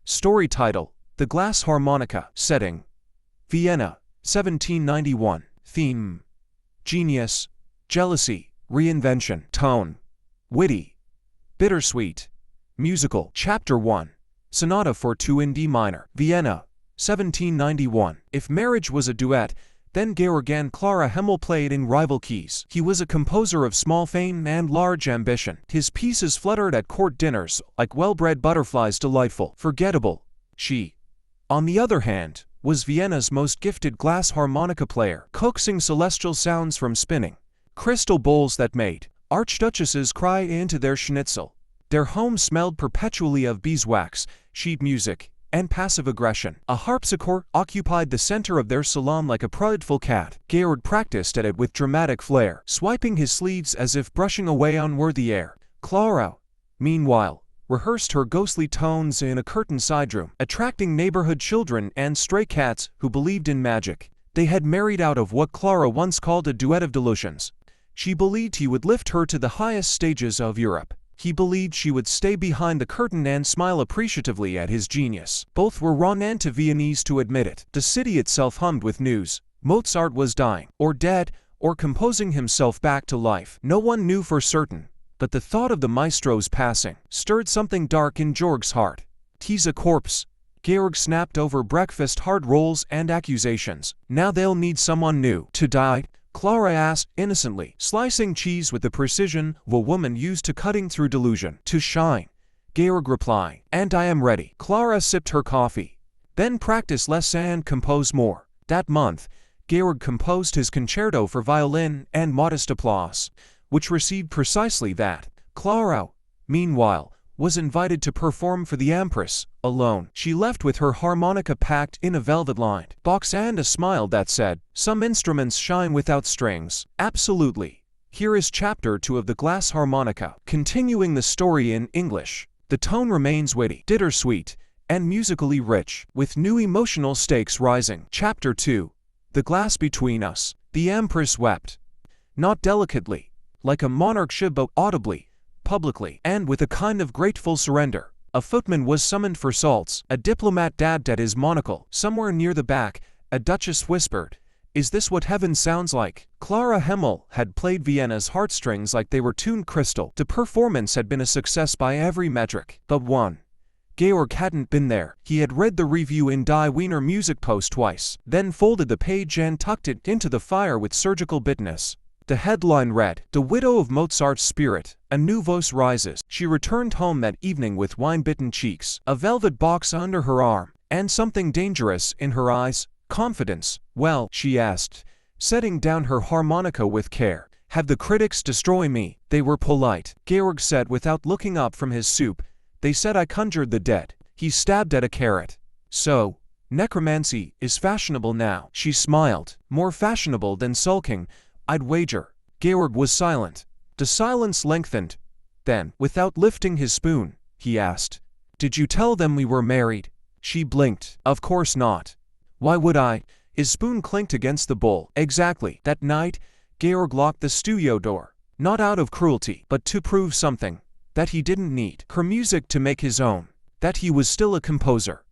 Story title: The Glass Harmonica. Setting: Vienna, 1791. Theme: genius, jealousy, reinvention. Tone: witty, bittersweet. Musical. Chapter 1. Sonata for 2 in D minor. Vienna, 1791. If marriage was a duet, then Georg and Klara Himmel played in rival keys. He was a composer of small fame and large ambition. His pieces fluttered at court dinners like well-bred butterflies, delightful, forgettable. She, on the other hand, was Vienna's most gifted glass harmonica player, coaxing celestial sounds from spinning crystal bowls that made archduchesses cry into their schnitzel. Their home smelled perpetually of beeswax, sheet music, and passive aggression. A harpsichord occupied the center of their salon like a prideful cat. Georg practiced at it with dramatic flair, swiping his sleeves as if brushing away unworthy air. Klara, meanwhile, rehearsed her ghostly tones in a curtained side room, attracting neighborhood children and stray cats who believed in magic. They had married out of what Klara once called a duet of delusions. She believed he would lift her to the highest stages of Europe. He believed she would stay behind the curtain and smile appreciatively at his genius. Both were raw and too Viennese to admit it. The city itself hummed with news. Mozart was dying, or dead, or composing himself back to life. No one knew for certain, but the thought of the maestro's passing stirred something dark in Georg's heart. He's a corpse. Georg snapped over breakfast, hard rolls and accusations. Now they'll need someone new. To die? Klara asked innocently, slicing cheese with the precision of a woman used to cutting through delusion. To shine, Georg replied, and I am ready. Klara sipped her coffee. Then practice less and compose more. That month, Georg composed his concerto for violin and modest applause, which received precisely that. Klara, meanwhile, was invited to perform for the Empress, alone. She left with her harmonica packed in a velvet-lined box and a smile that said, "Some instruments shine without strings." Absolutely. Here is Chapter 2 of the Glass Harmonica. Continuing the story in English, the tone remains witty, bittersweet, and musically rich, with new emotional stakes rising. Chapter 2. The Glass Between Us. The Empress wept. Not delicately, like a monarch should, but audibly, publicly, and with a kind of grateful surrender. A footman was summoned for salts. A diplomat dabbed at his monocle. Somewhere near the back, a duchess whispered, "Is this what heaven sounds like?" Klara Himmel had played Vienna's heartstrings like they were tuned crystal. The performance had been a success by every metric but one. Georg hadn't been there. He had read the review in Die Wiener Musikpost twice, then folded the page and tucked it into the fire with surgical bitterness. The headline read, "The Widow of Mozart's Spirit, a New Voice Rises." She returned home that evening with wine-bitten cheeks, a velvet box under her arm, and something dangerous in her eyes. "Confidence, well," she asked, setting down her harmonica with care. "Have the critics destroyed me?" They were polite. Georg said without looking up from his soup, "They said I conjured the dead." He stabbed at a carrot. "So, necromancy is fashionable now." She smiled. "More fashionable than sulking, I'd wager." Georg was silent. The silence lengthened. Then, without lifting his spoon, he asked, "Did you tell them we were married?" She blinked. "Of course not. Why would I?" His spoon clinked against the bowl. "Exactly." That night, Georg locked the studio door. Not out of cruelty, but to prove something. That he didn't need her music to make his own. That he was still a composer.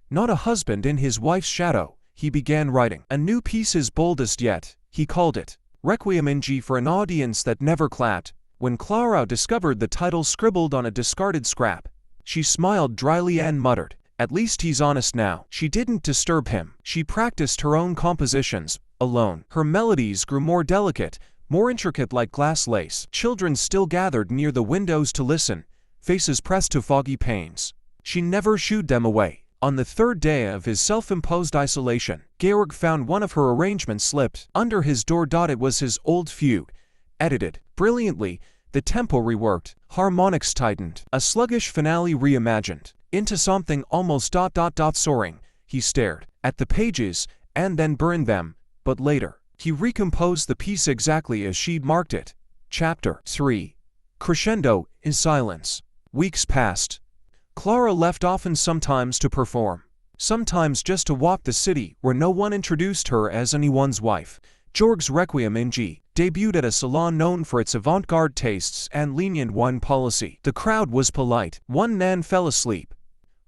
Not a husband in his wife's shadow. He began writing a new piece, his boldest yet. He called it Requiem in G for an audience that never clapped. When Klara discovered the title scribbled on a discarded scrap, she smiled dryly and muttered, "At least he's honest now." She didn't disturb him. She practiced her own compositions, alone. Her melodies grew more delicate, more intricate like glass lace. Children still gathered near the windows to listen, faces pressed to foggy panes. She never shooed them away. On the third day of his self-imposed isolation, Georg found one of her arrangements slipped under his door. It was his old fugue, edited brilliantly, the tempo reworked, harmonics tightened, a sluggish finale reimagined into something almost soaring. He stared at the pages and then burned them, but later, he recomposed the piece exactly as she'd marked it. Chapter 3. Crescendo in silence. Weeks passed. Klara left often, sometimes to perform, sometimes just to walk the city where no one introduced her as anyone's wife. Georg's Requiem in G debuted at a salon known for its avant-garde tastes and lenient wine policy. The crowd was polite. One man fell asleep.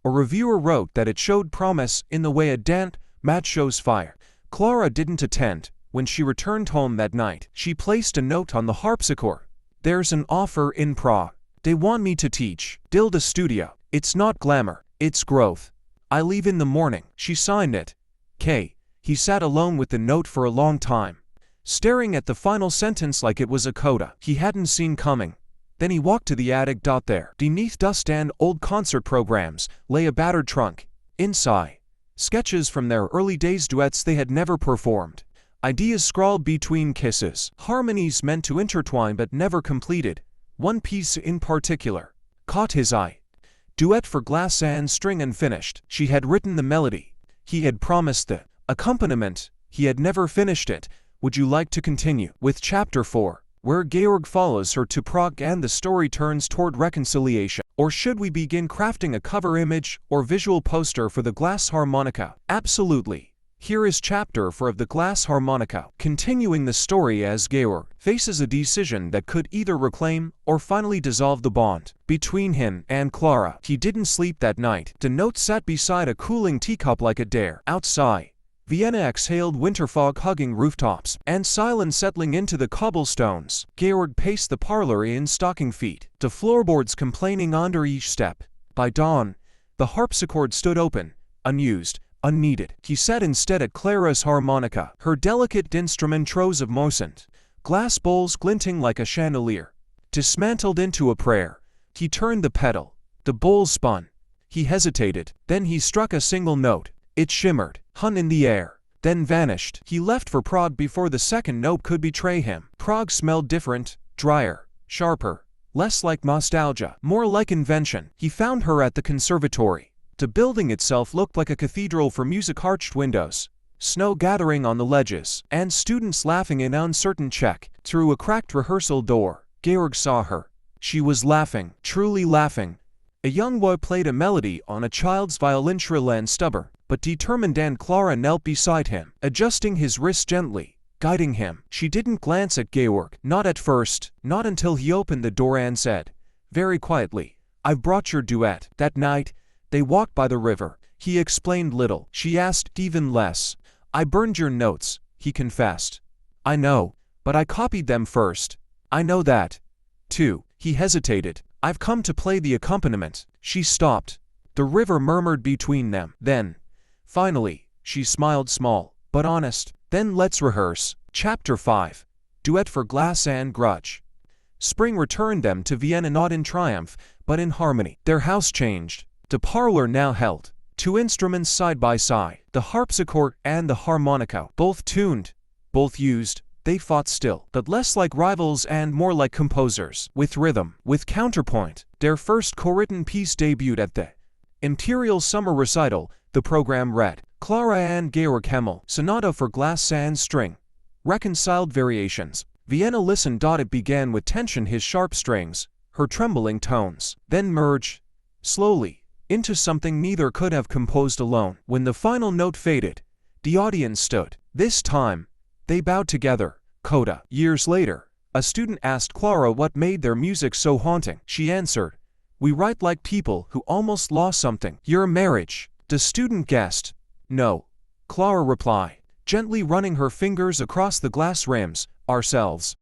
A reviewer wrote that it showed promise in the way a dance match shows fire. Klara didn't attend. When she returned home that night, she placed a note on the harpsichord. "There's an offer in Prague. They want me to teach. Build a studio. It's not glamour, it's growth. I leave in the morning." She signed it. He sat alone with the note for a long time, staring at the final sentence like it was a coda he hadn't seen coming. Then he walked to the attic. There, beneath dust and old concert programs, lay a battered trunk. Inside, sketches from their early days, duets they had never performed, ideas scrawled between kisses, harmonies meant to intertwine but never completed. One piece in particular caught his eye. Duet for glass and string unfinished. She had written the melody. He had promised the accompaniment. He had never finished it. Would you like to continue with Chapter 4, where Georg follows her to Prague and the story turns toward reconciliation? Or should we begin crafting a cover image or visual poster for the Glass Harmonica? Absolutely. Here is Chapter 4 of the Glass Harmonica, continuing the story as Georg faces a decision that could either reclaim or finally dissolve the bond between him and Klara. He didn't sleep that night. The note sat beside a cooling teacup like a dare. Outside, Vienna exhaled winter fog hugging rooftops, and silence settling into the cobblestones. Georg paced the parlor in stocking feet, the floorboards complaining under each step. By dawn, the harpsichord stood open, unused, unneeded. He sat instead at Klara's harmonica, her delicate instrumentos of Mozart, glass bowls glinting like a chandelier, dismantled into a prayer. He turned the pedal. The bowl spun. He hesitated. Then he struck a single note. It shimmered, hung in the air, then vanished. He left for Prague before the second note could betray him. Prague smelled different, drier, sharper, less like nostalgia, more like invention. He found her at the conservatory. The building itself looked like a cathedral for music-arched windows, snow gathering on the ledges, and students laughing in uncertain Czech. Through a cracked rehearsal door, Georg saw her. She was laughing, truly laughing. A young boy played a melody on a child's violin, shrill and stubborn, but determined, and Klara knelt beside him, adjusting his wrist gently, guiding him. She didn't glance at Georg, not at first, not until he opened the door and said, very quietly, "I've brought your duet." That night, they walked by the river. He explained little. She asked even less. "I burned your notes," he confessed. "I know, but I copied them first." "I know that, too." He hesitated. "I've come to play the accompaniment." She stopped. The river murmured between them. Then, finally, she smiled, small but honest. "Then let's rehearse." Chapter 5. Duet for Glass and Grudge. Spring returned them to Vienna, not in triumph, but in harmony. Their house changed. The parlor now held two instruments side by side, the harpsichord and the harmonica. Both tuned, both used, they fought still, but less like rivals and more like composers, with rhythm, with counterpoint. Their first co-written piece debuted at the Imperial Summer Recital. The program read, Klara and Georg Himmel, Sonata for Glass and String. Reconciled Variations. Vienna listened. It began with tension, his sharp strings, her trembling tones, then merged, slowly, into something neither could have composed alone. When the final note faded, the audience stood. This time, they bowed together. Coda. Years later, a student asked Klara what made their music so haunting. She answered, "We write like people who almost lost something." "Your marriage?" the student guessed. "No," Klara replied, gently running her fingers across the glass rims. "Ourselves."